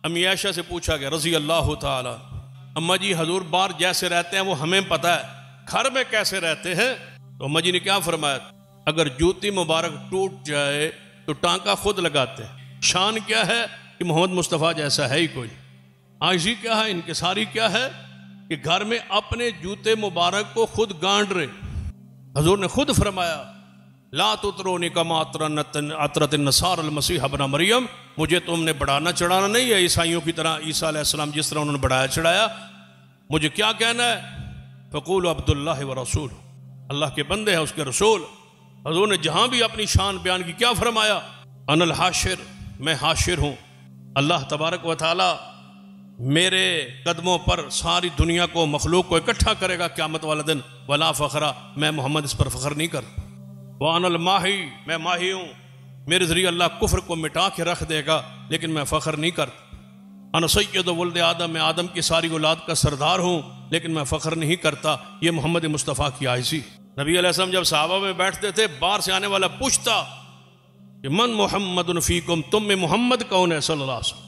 अम्मी आयशा से पूछा गया रज़ी अल्लाह ताला, अम्मा जी हजूर बाहर जैसे रहते हैं वो हमें पता है, घर में कैसे रहते हैं? तो अम्मा जी ने क्या फरमाया, अगर जूती मुबारक टूट जाए तो टांका खुद लगाते हैं। शान क्या है कि मोहम्मद मुस्तफ़ा जैसा है ही कोई। आजी क्या है, इनकिसारी क्या है कि घर में अपने जूते मुबारक को खुद गांड रहे। हजूर ने खुद फरमाया ला तुतरोनी कमा अतरत नसार अल मसीह इब्न मरियम, मुझे तुमने बढ़ाना चढ़ाना नहीं है ईसाइयों की तरह, ईसा अलैहिस्सलाम जिस तरह उन्होंने बढ़ाया चढ़ाया। मुझे क्या कहना है, फ़क़ूलु अब्दुल्लाह व रसूल, अल्लाह के बंदे हैं उसके रसूल। हजूर ने जहां भी अपनी शान बयान की क्या फरमाया, अनल हाशिर, मैं हाशिर हूं। अल्लाह तबारक व तआला मेरे कदमों पर सारी दुनिया को मखलूक को इकट्ठा करेगा क़यामत वाला दिन। वला फ़खरा, मैं मोहम्मद इस पर फ़ख्र नहीं कर। वानल माही, मैं माही हूँ, मेरे ज़रिए अल्लाह कुफ्र को मिटा के रख देगा, लेकिन मैं फ़ख्र नहीं कर। अन सय्यद वल्द आदम, मैं आदम की सारी औलाद का सरदार हूँ, लेकिन मैं फ़ख्र नहीं करता। ये मोहम्मद मुस्तफ़ा की आयसी। नबी अलैहिस्सलाम जब सहाबा में बैठते थे, बाहर से आने वाला पूछता कि मन मोहम्मदुन फ़ीकुम, तुम में मोहम्मद कौन है सल्लल्लाहु अलैहि वसल्लम।